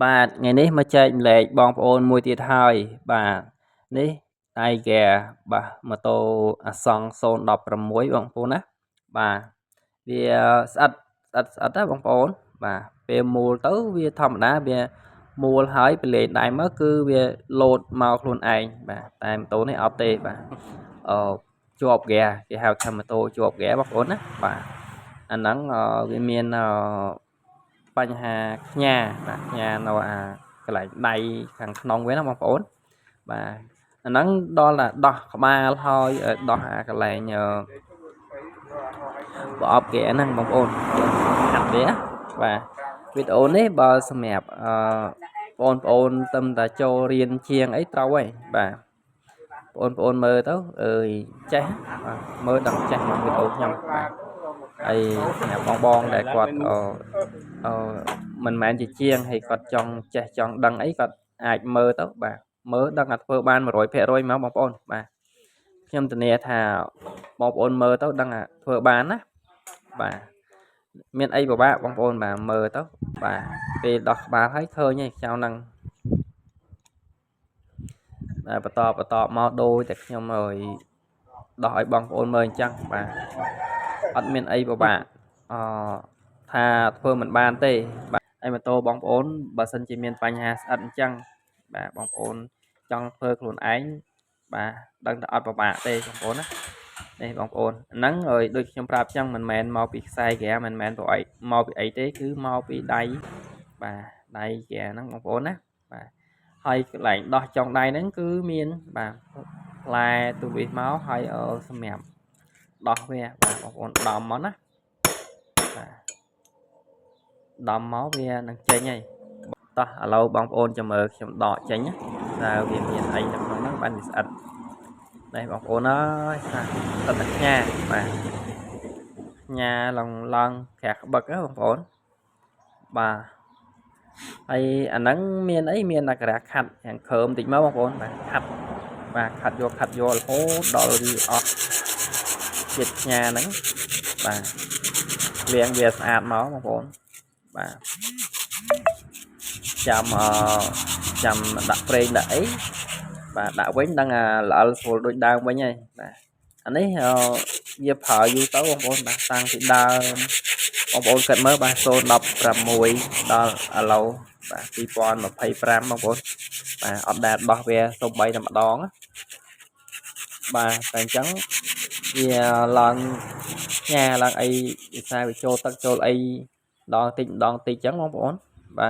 បាទថ្ងៃនេះមកចែកម្លែកបងប្អូនមួយទៀតហើយបាទនេះដៃហ្គែបាទម៉ូតូអាសង់016បងប្អូនណាបាទវាស្អិតណាបងប្អូនបាទពេលមូលទៅវាធម្មតាវាមូលហើយប្រឡេងដៃមកគឺវាលោតមកខ្លួនឯងបាទតែម៉ូតូនេះអត់ទេបាទជាប់ហ្គែគេហៅថាម៉ូតូជាប់ហ្គែបងប្អូនណាបាទអាហ្នឹងវាមានបញ្ហាខ្ញាបាទខ្ញានៅកន្លែងដៃខាងក្នុងវាណាបងប្អូនបាទអាហ្នឹងដល់តែដោះក្បាលហើយដោះកន្លែងប្រអប់គេហ្នឹងបងប្អូនហាត់វាបាទវីដេអូនេះបើសម្រាប់បងប្អូនទឹមតែចូលរៀនជាងអីត្រូវហើយបាទបងប្អូនមើលទៅចេះបាទមើលដល់ចេះមកវីដេអូខ្ញុំបាទហើយសម្រាប់បងដែលគាត់មិនមែនជាជាងហើយគាត់ចង់ចេះចង់ដឹងអីគាត់អាចមើលទៅបាទមើលដឹងថាធ្វើបាន 100% មកបងប្អូនបាទខ្ញុំធានាថាបងប្អូនមើលទៅដឹងថាធ្វើបានណាបាទមានអីពិបាកបងប្អូនបាទមើលទៅបាទពេលដោះក្បាលហើយឃើញហើយចៅហ្នឹងបន្តមកដូចតែខ្ញុំដោះឲ្យបងប្អូនមើលអញ្ចឹងបាទអត់មានអីពិបាកថាធ្វើមិនបានទេបាទហើយម៉ូតូបងប្អូនបើសិនជាមានបញ្ហាស្អិតអញ្ចឹងបាទបងប្អូនចង់ធ្វើខ្លួនឯងបាទដឹងតែអត់ពិបាកទេបងប្អូនណានេះបងប្អូនហ្នឹងហើយដូចខ្ញុំប្រាប់អញ្ចឹងមិនមែនមកពីខ្សែហ្គែមិនមែនទៅអីមកពីអីទេគឺមកពីដៃបាទដៃហ្គែហ្នឹងបងប្អូនណាបាទហើយកន្លែងដោះចុងដៃហ្នឹងគឺមានបាទផ្លែទូវិសមកហើយសម្រាប់ដោះវាបាទបងប្អូនដំមកណាបាទដំមកវានឹងចេញហើយតោះឥឡូវបងប្អូនចាំមើលខ្ញុំដកចេញណាតើវាមានអីនៅក្នុងហ្នឹងបានវាស្អិតនេះបងប្អូនអើយស្អិតតែញ៉ាបាទញ៉ាឡើងក្រាស់ក្បឹកណាបងប្អូនបាទហើយអាហ្នឹងមានអីមានតែក្រាស់ខាត់ខាងក្រោមតិចមកបងប្អូនបាទខាត់យករហូតដល់វាអស់ជាតិញ៉ាហ្នឹងបាទលាងវាស្អាតមកបងប្អូនបាទចាំដាក់ប្រេងដាក់អីបាទដាក់វិញដឹងល្អិលស្រួលដូចដើមវិញហើយបាទអានេះវាប្រើយូរទៅបងប្អូនបាទតាំងពីដើមបងប្អូនគិតមើលបាទ016ដល់ឥឡូវបាទ2025បងប្អូនបាទអត់ដែលដោះវាសូម្បីតែម្ដងបាទតែអញ្ចឹងវាឡើងញ៉ាឡើងអីវិសាវាចូលទឹកចូលអីម្ដងតិចអញ្ចឹងបងប្អូនបា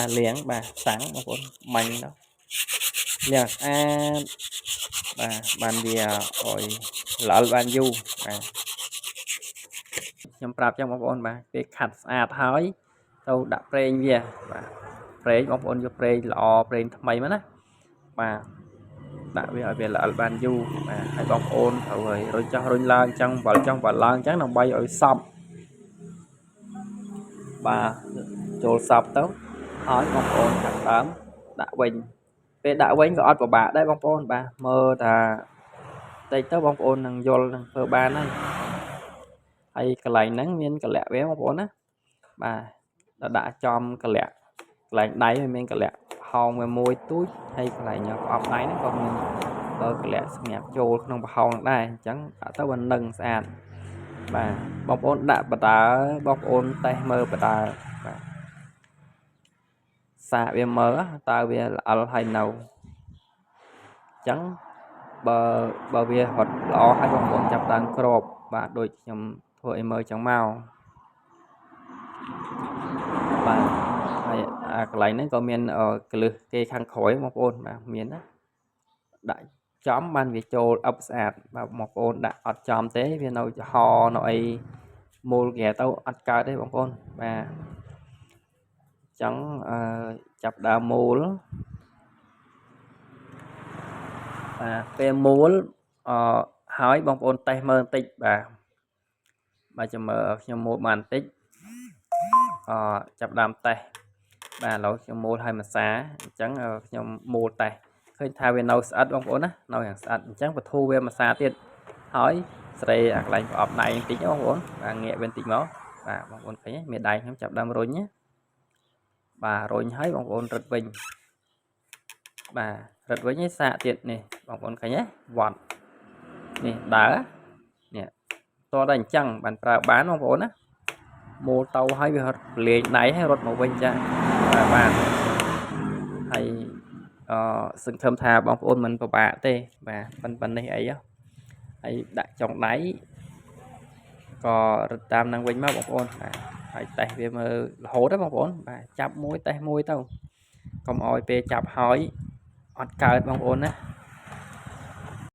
ទលាងបាទសាំងបងប្អូនមាញ់ទៅលាងស្អាតបាទបានវាឲ្យល្អិលបានយូរបាទខ្ញុំប្រាប់ចឹងបងប្អូនបាទពេលខាត់ស្អាតហើយទៅដាក់ប្រេងវាបាទប្រេងបងប្អូនយកប្រេងល្អប្រេងថ្មីមកណាបាទដាក់វាឲ្យវាល្អិលបានយូរបាទហើយបងប្អូនត្រូវឲ្យរុញចុះរុញឡើងចឹងបើចង់បើឡើងចឹងដើម្បីឲ្យសប់បាទចូលសប់ទៅហើយបងប្អូនចាប់ដើមដាក់វិញពេលដាក់វិញក៏អត់ពិបាកដែរបងប្អូនបាទមើលថាតិចទៅបងប្អូននឹងយល់នឹងធ្វើបានហើយកន្លែងហ្នឹងមានកលាក់វាបងប្អូនណាបាទដាក់ចំកលាក់កន្លែងដៃវាមានកលាក់ហោងវាមួយទូចហើយកន្លែងប្រអប់ដៃហ្នឹងក៏មានកលាក់សម្រាប់ចូលក្នុងប្រហោងដែរអញ្ចឹងដាក់ទៅវានឹងស្អាតបាទបងប្អូនដាក់បដាបងប្អូនតេស្តមើលបដាបាទសាកវាមើលតើវាល្អិលហើយនៅអញ្ចឹងបើវារត់ល្អហើយបងប្អូនចាប់ដើមក្របបាទដូចខ្ញុំធ្វើឲ្យមើលចឹងមកបាទហើយកន្លែងហ្នឹងក៏មានកលឹះគេខាងក្រោយបងប្អូនបាទមានណាដាក់ចំបានវាចូលអឹបស្អាតបាទបងប្អូនដាក់អត់ចំទេវានៅចំហនៅអីមូលគេទៅអត់កើតទេបងប្អូនបាទចឹងចាប់ដើមមូលបាទពេលមូលហើយបងប្អូនតេស្តមើលបន្តិចបាទចាំមើលខ្ញុំមូលបានបន្តិចចាប់ដើមតេស្តបាទឥឡូវខ្ញុំមូលឲ្យមួយសាអញ្ចឹងខ្ញុំមូលតេស្តឃើញថាវានៅស្អិតបងប្អូនណានៅយ៉ាងស្អិតអញ្ចឹងបធូរវាមួយសាទៀតហើយស្រីអាកន្លែងប្រអប់ដៃបន្តិចបងប្អូនបាទងាកវាបន្តិចមកប បាទបងប្អូនឃើញមេដៃខ្ញុំចាប់ដើមរុញណាបាទរុញហើយបងប្អូនរឹតវិញបាទរឹតវិញឲ្យសាកទៀតនេះបងប្អូនឃើញទេវត្តនេះដើរនេះតោះតែអញ្ចឹងបានប្រើបានបងប្អូនណាមូលទៅហើយវារត់លេងដៃហើយរត់មកវិញចាប្រើបានហើយសង្ឃឹមថាបងប្អូនមិនពិបាកទេបាទប៉ុណ្ណេះអីហើយដាក់ចុងដៃក៏រត់តាមនឹងវិញមកបងប្អូនបាទហើយតេស្តវាមើលរហូតទេបងប្អូនបាទចាប់មួយតេស្តមួយទៅកុំឲ្យពេលចាប់ហើយអត់កើតបងប្អូនណា